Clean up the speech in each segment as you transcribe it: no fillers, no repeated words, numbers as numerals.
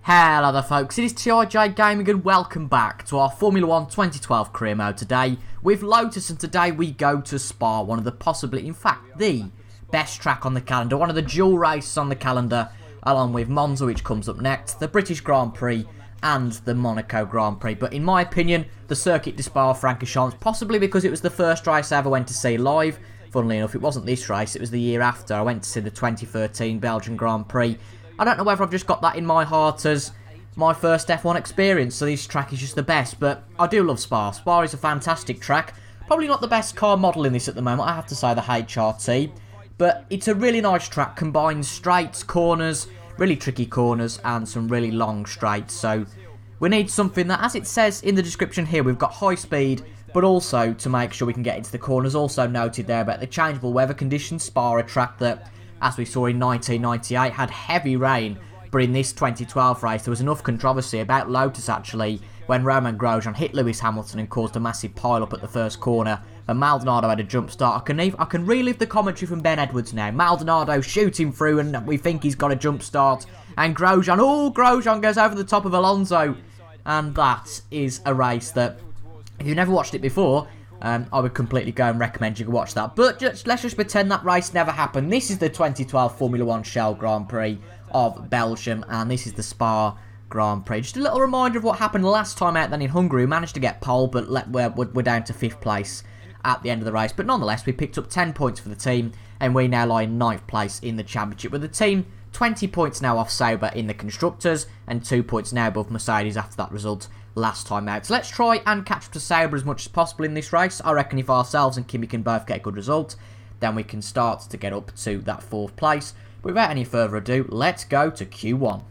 Hello there folks, it is TIJ Gaming and welcome back to our Formula 1 2012 career mode today with Lotus, and today we go to Spa, one of the possibly, in fact, the best track on the calendar, one of the dual races on the calendar, along with Monza, which comes up next, the British Grand Prix and the Monaco Grand Prix. But in my opinion, the Circuit de Spa-Francorchamps, possibly because it was the first race I ever went to see live. Funnily enough, it wasn't this race, it was the year after. I went to see the 2013 Belgian Grand Prix. I don't know whether I've just got that in my heart as my first F1 experience, so this track is just the best, but I do love Spa. Spa is a fantastic track. Probably not the best car model in this at the moment, I have to say the HRT, but it's a really nice track, combines straights, corners, really tricky corners, and some really long straights, so we need something that, as it says in the description here, we've got high speed, but also to make sure we can get into the corners. Also noted there about the changeable weather conditions. Spa, a track that, as we saw in 1998, had heavy rain, but in this 2012 race there was enough controversy about Lotus actually when Romain Grosjean hit Lewis Hamilton and caused a massive pile-up at the first corner, and Maldonado had a jump start. I can relive the commentary from Ben Edwards now. Maldonado shooting through and we think he's got a jump start, and Grosjean goes over the top of Alonso, and that is a race that, if you've never watched it before, I would completely go and recommend you go watch that. But let's just pretend that race never happened. This is the 2012 Formula 1 Shell Grand Prix of Belgium, and this is the Spa Grand Prix. Just a little reminder of what happened last time out then in Hungary. We managed to get pole, but we're down to 5th place at the end of the race. But nonetheless, we picked up 10 points for the team, and we now lie in 9th place in the championship, with the team 20 points now off Sauber in the Constructors, and 2 points now above Mercedes after that result last time out. So let's try and catch up to Sauber as much as possible in this race. I reckon if ourselves and Kimi can both get a good result, then we can start to get up to that 4th place. But without any further ado, let's go to Q1.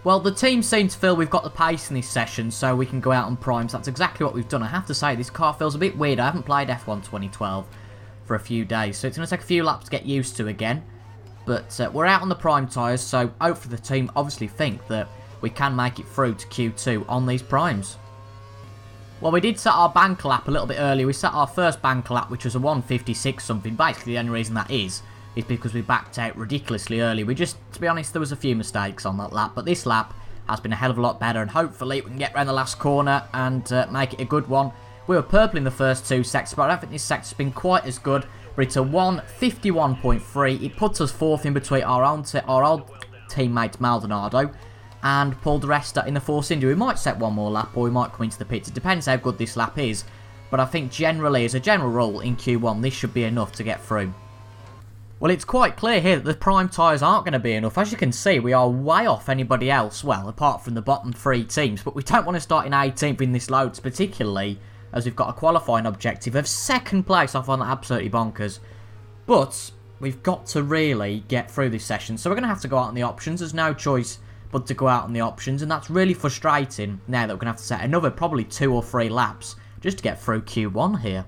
Well, the team seems to feel we've got the pace in this session, so we can go out on primes. That's exactly what we've done. I have to say, this car feels a bit weird. I haven't played F1 2012 for a few days, so it's going to take a few laps to get used to again. But we're out on the prime tyres, so hopefully the team obviously think that we can make it through to Q2 on these primes. Well, we did set our bank lap a little bit earlier. We set our first bank lap, which was a 156 something. Basically, the only reason that is because we backed out ridiculously early. To be honest, there was a few mistakes on that lap, but this lap has been a hell of a lot better, and hopefully we can get around the last corner and make it a good one. We were purple in the first 2 sectors, but I don't think this sector's been quite as good, but it's a 151.3. It puts us 4th in between our old teammate Maldonado and Paul di Resta in the Force India. We might set one more lap, or we might come into the pits. It depends how good this lap is, but I think generally, as a general rule in Q1, this should be enough to get through. Well, it's quite clear here that the prime tyres aren't going to be enough. As you can see, we are way off anybody else, well, apart from the bottom 3 teams, but we don't want to start in 18th in this Lotus, particularly as we've got a qualifying objective of 2nd place. I find that absolutely bonkers. But we've got to really get through this session, so we're going to have to go out on the options. There's no choice but to go out on the options, and that's really frustrating now that we're going to have to set another probably 2 or 3 laps just to get through Q1 here.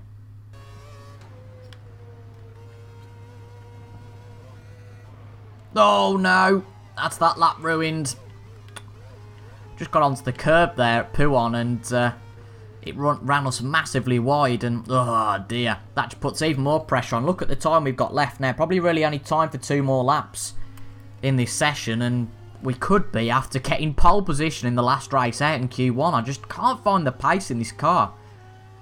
Oh no, that's that lap ruined. Just got onto the curb there at Pouhon, and it ran us massively wide, and oh dear, that just puts even more pressure on. Look at the time we've got left now, probably really only time for 2 more laps in this session, and we could be after getting pole position in the last race out in Q1. I just can't find the pace in this car.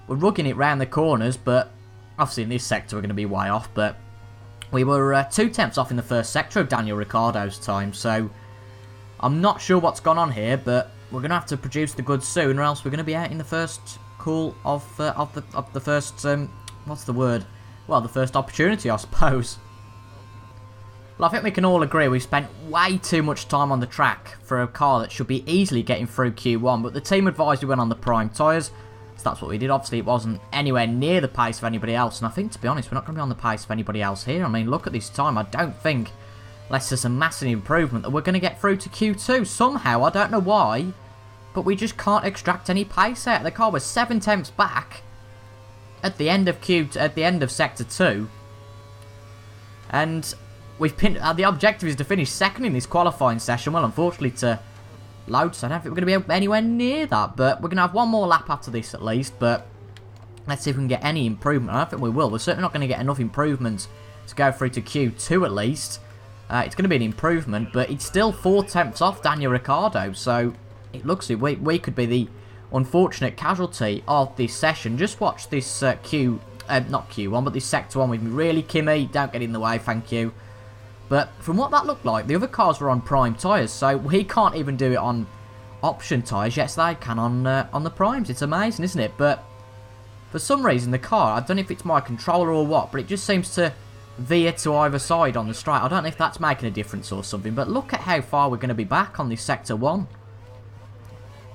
We're rugging it round the corners, but obviously in this sector we're going to be way off, but we were 2 tenths off in the first sector of Daniel Ricciardo's time, so I'm not sure what's gone on here, but we're going to have to produce the goods soon, or else we're going to be out in the first call of the first, what's the word? Well, the first opportunity, I suppose. Well, I think we can all agree we've spent way too much time on the track for a car that should be easily getting through Q1, but the team advised we went on the prime tyres, so that's what we did. Obviously, it wasn't anywhere near the pace of anybody else, and I think, to be honest, we're not going to be on the pace of anybody else here. I mean, look at this time. I don't think, unless there's a massive improvement, that we're going to get through to Q2 somehow. I don't know why, but we just can't extract any pace out. The car was 7 tenths back at the end of Sector 2, and we've pinned, the objective is to finish 2nd in this qualifying session. Well, unfortunately to Lotus, I don't think we're going to be anywhere near that, but we're going to have one more lap after this at least, but let's see if we can get any improvement. I don't think we will. We're certainly not going to get enough improvements to go through to Q2 at least. It's going to be an improvement, but it's still 4/10 off Daniel Ricciardo, so it looks like we could be the unfortunate casualty of this session. Just watch this not Q1, but this Sector 1 with me. Really, Kimmy, don't get in the way, thank you. But from what that looked like, the other cars were on prime tyres, so we can't even do it on option tyres. Yes, they can on the primes. It's amazing, isn't it? But for some reason, the car, I don't know if it's my controller or what, but it just seems to veer to either side on the straight. I don't know if that's making a difference or something, but look at how far we're going to be back on this Sector 1.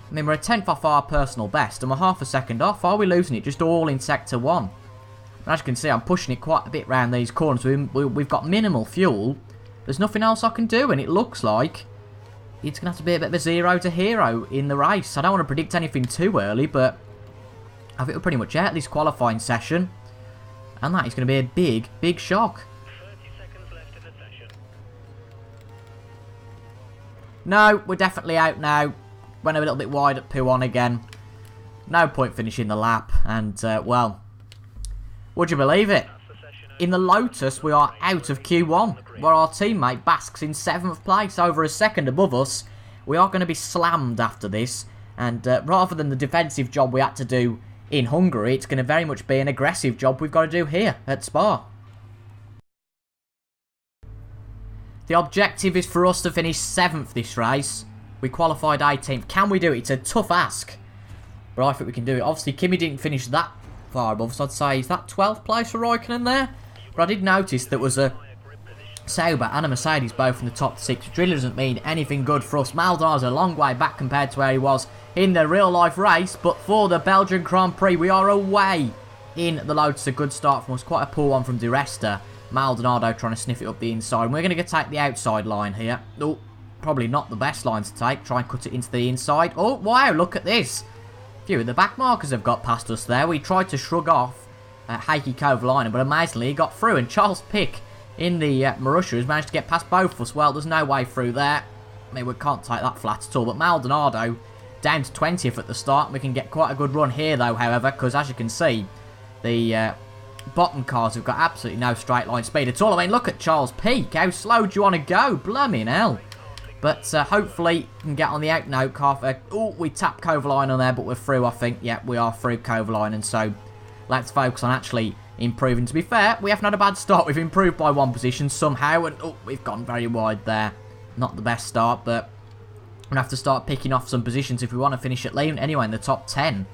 I mean, we're a 10th off our personal best, and we're half a second off. Are we losing it just all in Sector 1? And as you can see, I'm pushing it quite a bit round these corners. We've got minimal fuel. There's nothing else I can do, and it looks like it's going to have to be a bit of a 0 to hero in the race. I don't want to predict anything too early, but I think we're pretty much out this qualifying session. And that is going to be a big, big shock. 30 seconds left in the session. No, we're definitely out now. Went a little bit wide at P1 again. No point finishing the lap. And, well, would you believe it? In the Lotus, we are out of Q1, where our teammate basks in 7th place, over a second above us. We are going to be slammed after this. And rather than the defensive job we had to do in Hungary, it's going to very much be an aggressive job we've got to do here at Spa. The objective is for us to finish 7th this race. We qualified 18th. Can we do it? It's a tough ask, but I think we can do it. Obviously, Kimi didn't finish that far above, so I'd say, is that 12th place for Raikkonen there? But I did notice there was a Sauber and a Mercedes both in the top 6, which really doesn't mean anything good for us. Maldona's a long way back compared to where he was in the real-life race, but for the Belgian Grand Prix, we are away in the Lotus. A good start from us, quite a poor one from Di Resta. Maldonado trying to sniff it up the inside, and we're going to take the outside line here. Oh, probably not the best line to take. Try and cut it into the inside. Oh, wow, look at this. A few of the back markers have got past us there. We tried to shrug off Heikki Kovalainen, but amazingly he got through, and Charles Pick in the Marussia has managed to get past both of us. Well, there's no way through there. I mean, we can't take that flat at all, but Maldonado down to 20th at the start. We can get quite a good run here, though, however, because as you can see, the bottom cars have got absolutely no straight line speed at all. I mean, look at Charles Peak. How slow do you want to go? Blooming hell. But hopefully we can get on the out note car. Oh, we tapped Kovalainen there, but we're through, I think. Yeah, we are through Kovalainen, so let's focus on actually improving. To be fair, we haven't had a bad start. We've improved by 1 position somehow, and oh, we've gone very wide there. Not the best start, but we're going to have to start picking off some positions if we want to finish at least anyway in the top 10.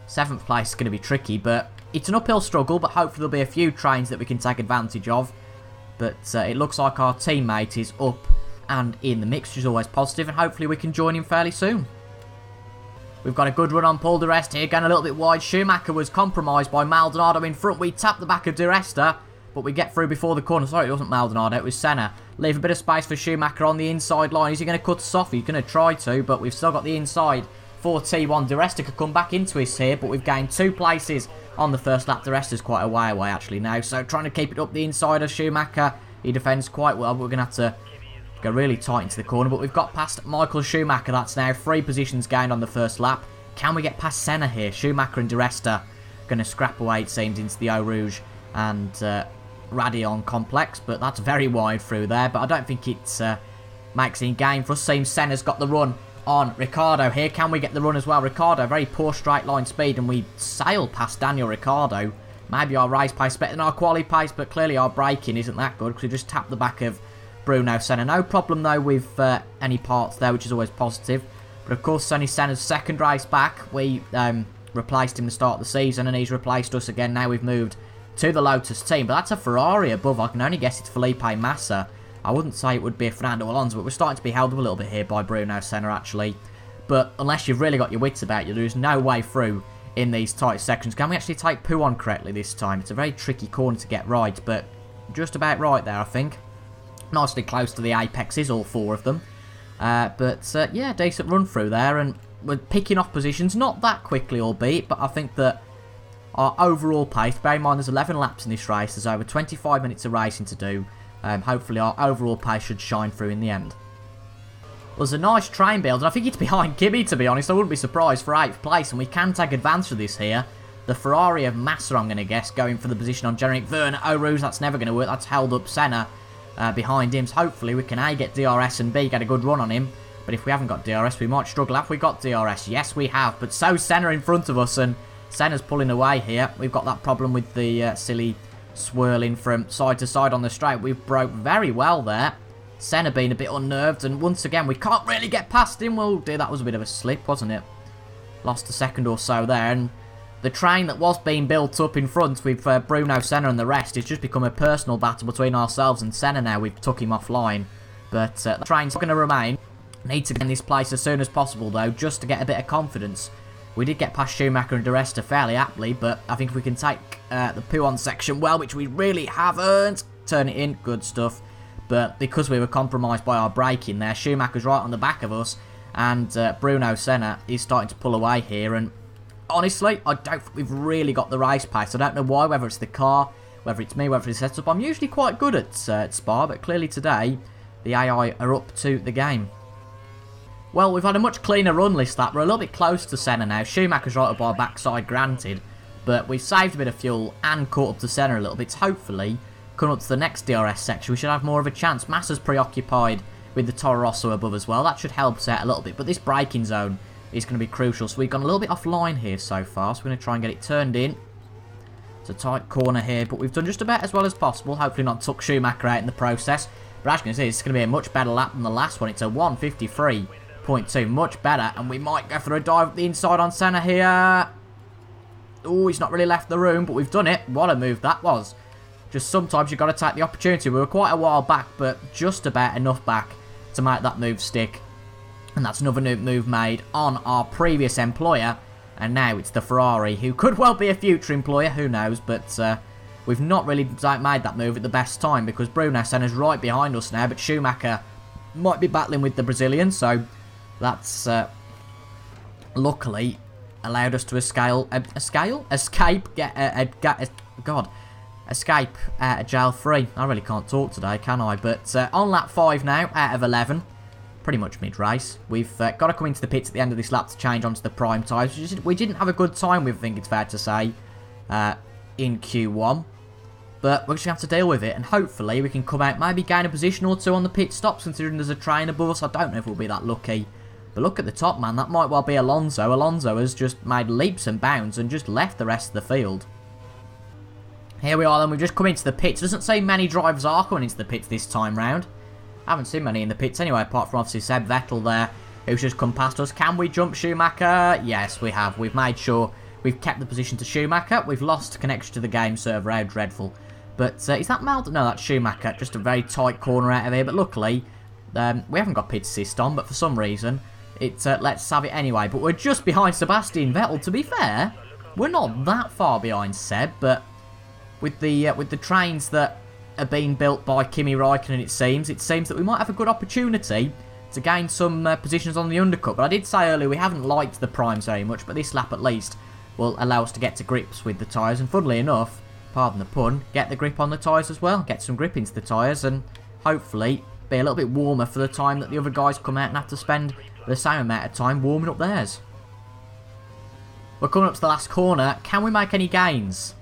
7th place is going to be tricky, but it's an uphill struggle, but hopefully there'll be a few trains that we can take advantage of. But it looks like our teammate is up and in the mix, which is always positive, and hopefully we can join him fairly soon. We've got a good run on Paul Di Resta here, going a little bit wide. Schumacher was compromised by Maldonado in front. We tap the back of Di Resta, but we get through before the corner. Sorry, it wasn't Maldonado, it was Senna. Leave a bit of space for Schumacher on the inside line. Is he going to cut us off? He's going to try to, but we've still got the inside for T1. Di Resta could come back into us here, but we've gained 2 places on the first lap. Di Resta's quite a way away actually now, so trying to keep it up the inside of Schumacher. He defends quite well, but we're going to have to go really tight into the corner. But we've got past Michael Schumacher. That's now 3 positions gained on the first lap. Can we get past Senna here? Schumacher and Di Resta going to scrap away, it seems, into the Eau Rouge and Radion complex, but that's very wide through there. But I don't think it makes any gain for us. Seems Senna's got the run on Ricciardo here. Can we get the run as well? Ricciardo, very poor straight line speed, and we sail past Daniel Ricciardo. Maybe our race pace better than our quali pace, but clearly our braking isn't that good because we just tapped the back of Bruno Senna. No problem though with any parts there, which is always positive. But of course, Sonny Senna's second race back. We replaced him at the start of the season, and he's replaced us again. Now we've moved to the Lotus team, but that's a Ferrari above. I can only guess it's Felipe Massa. I wouldn't say it would be a Fernando Alonso, but we're starting to be held up a little bit here by Bruno Senna, actually. But unless you've really got your wits about you, there's no way through in these tight sections. Can we actually take Poo on correctly this time? It's a very tricky corner to get right, but just about right there, I think. Nicely close to the apexes, all 4 of them. Yeah, decent run through there, and we're picking off positions, not that quickly albeit, but I think that our overall pace, bear in mind there's 11 laps in this race, there's over 25 minutes of racing to do. Hopefully our overall pace should shine through in the end. Well, there's a nice train build, and I think it's behind Kimi, to be honest. I wouldn't be surprised for 8th place, and we can take advantage of this here. The Ferrari of Massa, I'm going to guess, going for the position on Generic Vergne. Eau Rouge, that's never going to work. That's held up Senna. behind him. So hopefully we can A, get DRS, and B, get a good run on him. But if we haven't got DRS, we might struggle. Have we got DRS? Yes, we have. But so Senna in front of us, and Senna's pulling away here. We've got that problem with the silly swirling from side to side on the straight. We've broke very well there. Senna being a bit unnerved, and once again, we can't really get past him. Well, dear, that was a bit of a slip, wasn't it? Lost a second or so there, and the train that was being built up in front with Bruno, Senna and the rest, it's just become a personal battle between ourselves and Senna now. We've took him offline, but the train's going to remain. Need to get in this place as soon as possible, though, just to get a bit of confidence. We did get past Schumacher and De Resta fairly aptly, but I think if we can take the Pouhon section well, which we really haven't, turn it in, good stuff. But because we were compromised by our braking there, Schumacher's right on the back of us, and Bruno Senna is starting to pull away here, and honestly, I don't think we've really got the race pace. I don't know why, whether it's the car, whether it's me, whether it's the setup. I'm usually quite good at Spa, but clearly today, the AI are up to the game. Well, we've had a much cleaner run list that. We're a little bit close to Senna now. Schumacher's right up our backside, granted, but we've saved a bit of fuel and caught up to Senna a little bit. Hopefully, coming up to the next DRS section, we should have more of a chance. Massa's preoccupied with the Toro Rosso above as well. That should help us out a little bit, but this braking zone is going to be crucial. So we've gone a little bit offline here so far, so we're going to try and get it turned in. It's a tight corner here, but we've done just about as well as possible. Hopefully not took Schumacher out in the process. But as you can see, it's going to be a much better lap than the last one. It's a 1:53.2, much better, and we might go for a dive at the inside on Senna here. Oh, he's not really left the room, but we've done it. What a move that was. Just sometimes you've got to take the opportunity. We were quite a while back, but just about enough back to make that move stick. And that's another move made on our previous employer, and now it's the Ferrari, who could well be a future employer, who knows, but we've not really made that move at the best time, because Bruno Senna's right behind us now, but Schumacher might be battling with the Brazilian, so that's luckily allowed us to escape jail free. I really can't talk today, can I? But on lap 5 now, out of 11, pretty much mid-race. We've got to come into the pits at the end of this lap to change onto the prime tyres. We didn't have a good time with, I think it's fair to say, in Q1. But we're just going to have to deal with it, and hopefully we can come out, maybe gain a position or two on the pit stops, considering there's a train above us. I don't know if we'll be that lucky. But look at the top, man. That might well be Alonso. Alonso has just made leaps and bounds and just left the rest of the field. Here we are then. We've just come into the pits. Doesn't seem many drivers are coming into the pits this time round. I haven't seen many in the pits anyway, apart from obviously Seb Vettel there, who's just come past us. Can we jump Schumacher? Yes, we have. We've made sure we've kept the position to Schumacher. We've lost connection to the game server. How dreadful. But is that Maldon? No, that's Schumacher. Just a very tight corner out of here. But luckily, we haven't got pit assist on, but for some reason, it lets us have it anyway. But we're just behind Sebastian Vettel. To be fair, we're not that far behind Seb, but with the trains that are being built by Kimi Räikkönen, it seems that we might have a good opportunity to gain some positions on the undercut. But I did say earlier we haven't liked the primes very much, but this lap at least will allow us to get to grips with the tyres. And funnily enough, pardon the pun, get the grip on the tyres as well. Get some grip into the tyres and hopefully be a little bit warmer for the time that the other guys come out and have to spend the same amount of time warming up theirs. We're coming up to the last corner. Can we make any gains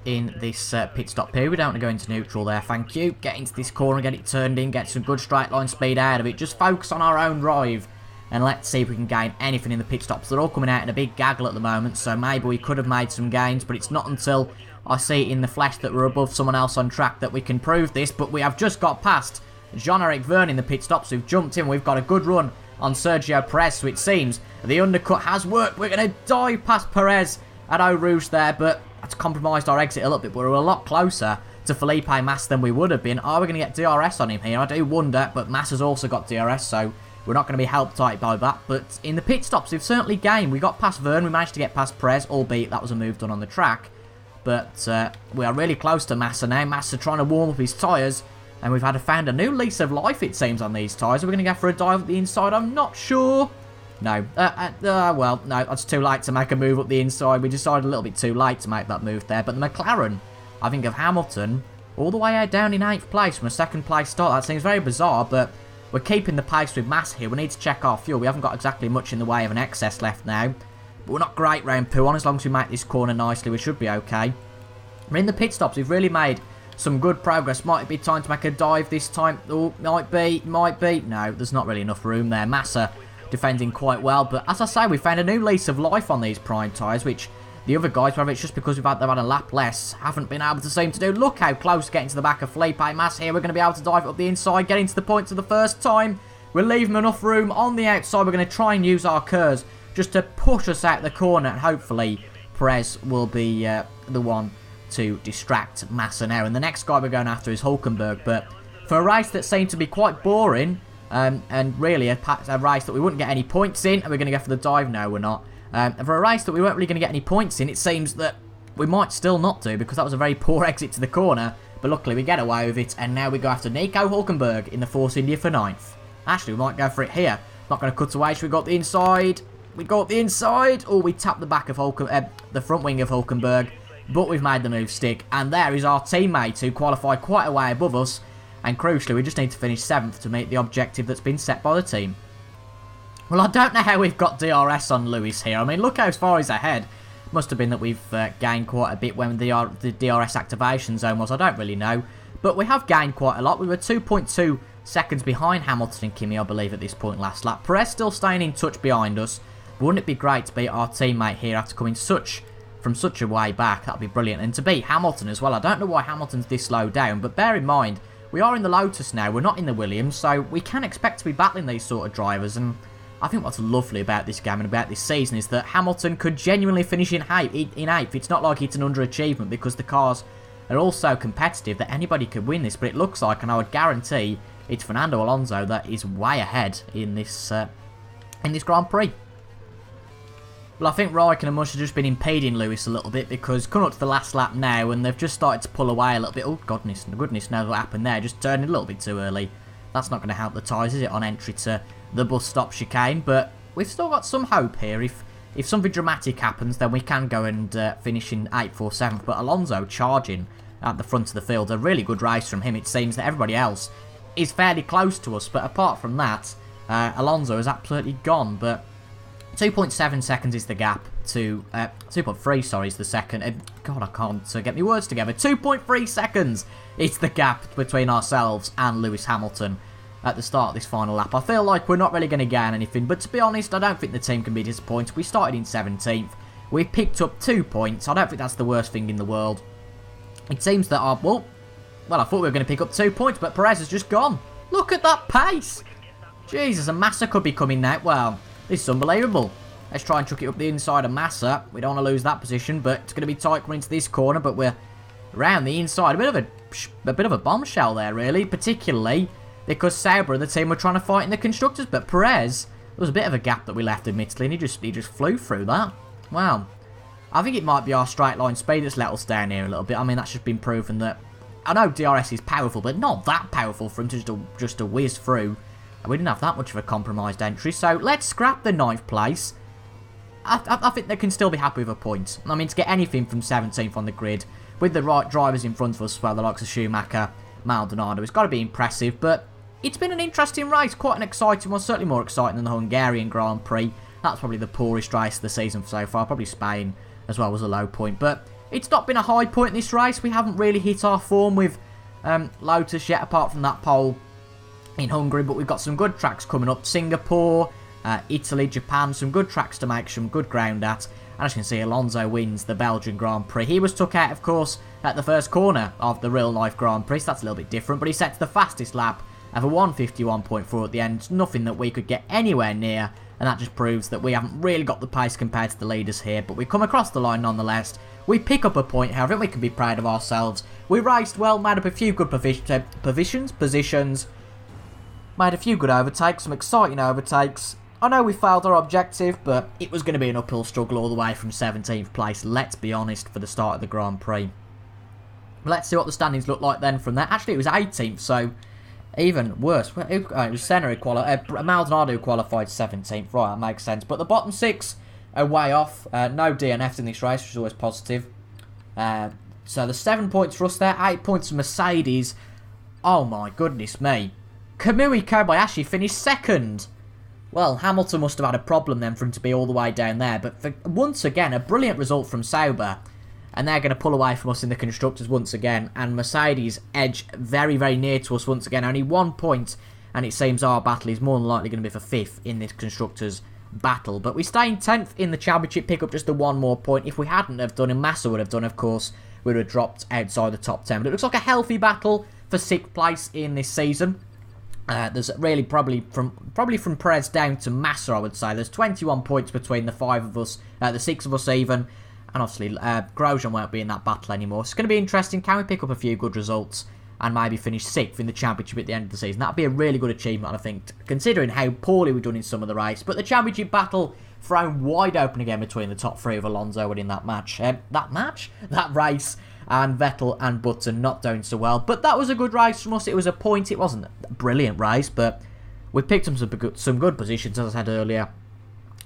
in this pit stop period? We don't want to go into neutral there, thank you. Get into this corner, get it turned in, get some good straight line speed out of it. Just focus on our own drive and let's see if we can gain anything in the pit stops. They're all coming out in a big gaggle at the moment, so maybe we could have made some gains, but it's not until I see it in the flesh that we're above someone else on track that we can prove this. But we have just got past Jean-Eric Vergne in the pit stops. We've jumped in, we've got a good run on Sergio Perez, so it seems the undercut has worked. We're going to dive past Perez at Eau Rouge there, but that's compromised our exit a little bit. We're a lot closer to Felipe Massa than we would have been. Are we going to get DRS on him here? I do wonder, but Massa's also got DRS, so we're not going to be helped out by that. But in the pit stops, we've certainly gained. We got past Vergne, we managed to get past Perez, albeit that was a move done on the track. But we are really close to Massa now. Massa trying to warm up his tyres, and we've found a new lease of life, it seems, on these tyres. Are we going to go for a dive at the inside? I'm not sure. No. Well, no, it's too late to make a move up the inside. We decided a little bit too late to make that move there. But the McLaren, I think of Hamilton, all the way out down in 8th place from a 2nd place start. That seems very bizarre, but we're keeping the pace with Massa here. We need to check our fuel. We haven't got exactly much in the way of an excess left now. But we're not great round Pouhon. As long as we make this corner nicely, we should be okay. We're in the pit stops. We've really made some good progress. Might it be time to make a dive this time? Oh, might be. No, there's not really enough room there. Massa defending quite well, but as I say, we found a new lease of life on these prime tyres, which the other guys, whether it's just because they've had a lap less, haven't been able to seem to do. Look how close getting to the back of Felipe Massa here. We're going to be able to dive up the inside, getting to the point for the first time. We'll leave him enough room on the outside. We're going to try and use our curves just to push us out the corner, and hopefully Perez will be the one to distract Massa now. And the next guy we're going after is Hulkenberg, but for a race that seemed to be quite boring, and really a race that we wouldn't get any points in, and we're going to go for the dive? No, we're not. For a race that we weren't really going to get any points in, it seems that we might still not do, because that was a very poor exit to the corner, but luckily we get away with it, and now we go after Nico Hulkenberg in the Force India for 9th. Actually, we might go for it here. Not going to cut away, so we got the inside. We got the inside. Oh, we tapped the back of the front wing of Hulkenberg, but we've made the move stick, and there is our teammate who qualified quite a way above us, and crucially, we just need to finish 7th to meet the objective that's been set by the team. Well, I don't know how we've got DRS on Lewis here. I mean, look how far he's ahead. Must have been that we've gained quite a bit when the DRS activation zone was. I don't really know. But we have gained quite a lot. We were 2.2 seconds behind Hamilton and Kimi, I believe, at this point last lap. Perez still staying in touch behind us. Wouldn't it be great to beat our teammate here after coming from such a way back? That'd be brilliant. And to beat Hamilton as well. I don't know why Hamilton's this low down, but bear in mind, we are in the Lotus now. We're not in the Williams, so we can expect to be battling these sort of drivers. And I think what's lovely about this game and about this season is that Hamilton could genuinely finish in 8th. It's not like it's an underachievement, because the cars are all so competitive that anybody could win this. But it looks like, and I would guarantee, it's Fernando Alonso that is way ahead in this Grand Prix. Well, I think Raikkonen must have just been impeding Lewis a little bit, because coming up to the last lap now, and they've just started to pull away a little bit. Oh, goodness knows what happened there. Just turning a little bit too early. That's not going to help the tyres, is it, on entry to the bus stop chicane? But we've still got some hope here. If something dramatic happens, then we can go and finish in 8th or 7th. But Alonso charging at the front of the field. A really good race from him. It seems that everybody else is fairly close to us. But apart from that, Alonso is absolutely gone. But 2.7 seconds is the gap to 2.3, sorry, is the second. God, I can't get my words together. 2.3 seconds is the gap between ourselves and Lewis Hamilton at the start of this final lap. I feel like we're not really going to gain anything, but to be honest, I don't think the team can be disappointed. We started in 17th. We picked up 2 points. I don't think that's the worst thing in the world. It seems that well, I thought we were going to pick up 2 points, but Perez has just gone. Look at that pace. Jesus, and Massa could be coming now. Well, this is unbelievable. Let's try and chuck it up the inside of Massa. We don't want to lose that position, but it's going to be tight coming into this corner, but we're around the inside. A bit of a bombshell there, really, particularly because Sauber and the team were trying to fight in the constructors, but Perez, there was a bit of a gap that we left, admittedly, and he just flew through that. Wow. I think it might be our straight line speed that's let us down here a little bit. I mean, that's just been proven that, I know DRS is powerful, but not that powerful for him to just to whiz through. We didn't have that much of a compromised entry, so let's scrap the 9th place. I think they can still be happy with a point. I mean, to get anything from 17th on the grid, with the right drivers in front of us, well, the likes of Schumacher, Maldonado, it's got to be impressive, but it's been an interesting race, quite an exciting one, certainly more exciting than the Hungarian Grand Prix. That's probably the poorest race of the season so far, probably Spain as well was a low point, but it's not been a high point in this race. We haven't really hit our form with Lotus yet, apart from that pole in Hungary, but we've got some good tracks coming up. Singapore, Italy, Japan, some good tracks to make some good ground at. And as you can see, Alonso wins the Belgian Grand Prix. He was took out, of course, at the first corner of the real-life Grand Prix, so that's a little bit different, but he sets the fastest lap of a 1:51.4 at the end. Nothing that we could get anywhere near, and that just proves that we haven't really got the pace compared to the leaders here, but we come across the line nonetheless. We pick up a point, however, and we can be proud of ourselves. We raced well, made up a few good positions, made a few good overtakes, some exciting overtakes. I know we failed our objective, but it was going to be an uphill struggle all the way from 17th place, let's be honest, for the start of the Grand Prix. Let's see what the standings look like then from there. Actually, it was 18th, so even worse. It was Senna who qualified, Maldonado who qualified 17th, right, that makes sense. But the bottom 6 are way off. No DNFs in this race, which is always positive. So the 7 points for us there, 8 points for Mercedes. Oh my goodness me. Kamui Kobayashi finished 2nd. Well, Hamilton must have had a problem then for him to be all the way down there. But for, once again, a brilliant result from Sauber. and they're going to pull away from us in the Constructors once again, and Mercedes edge very, very near to us once again, only 1 point, and it seems our battle is more than likely going to be for 5th in this Constructors battle. But we stay in 10th in the championship, pick up just the 1 more point. If we hadn't have done, and Massa would have done, of course, we would have dropped outside the top 10. But it looks like a healthy battle for 6th place in this season. There's really probably from Perez down to Massa, I would say. There's 21 points between the 5 of us, the 6 of us even, and obviously Grosjean won't be in that battle anymore. So it's going to be interesting. Can we pick up a few good results and maybe finish 6th in the championship at the end of the season? That'd be a really good achievement, I think, considering how poorly we've done in some of the race. But the championship battle thrown wide open again between the top 3 of Alonso winning that match. That race. And Vettel and Button not doing so well. But that was a good race from us. It was a point. It wasn't a brilliant race, but we picked up some good positions, as I said earlier.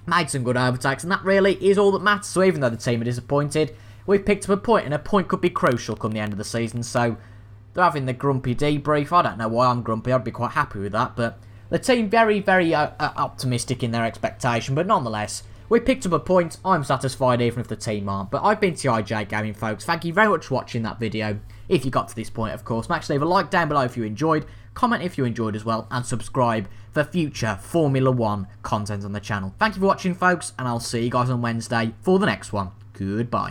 Made some good overtakes, and that really is all that matters. So even though the team are disappointed, we've picked up a point, and a point could be crucial come the end of the season. So they're having the grumpy debrief. I don't know why I'm grumpy. I'd be quite happy with that. But the team very, very optimistic in their expectation. But nonetheless, we picked up a point. I'm satisfied even if the team aren't. But I've been TIJ Gaming, folks. Thank you very much for watching that video. If you got to this point, of course, make sure to leave a like down below if you enjoyed. Comment if you enjoyed as well. And subscribe for future Formula 1 content on the channel. Thank you for watching, folks. And I'll see you guys on Wednesday for the next one. Goodbye.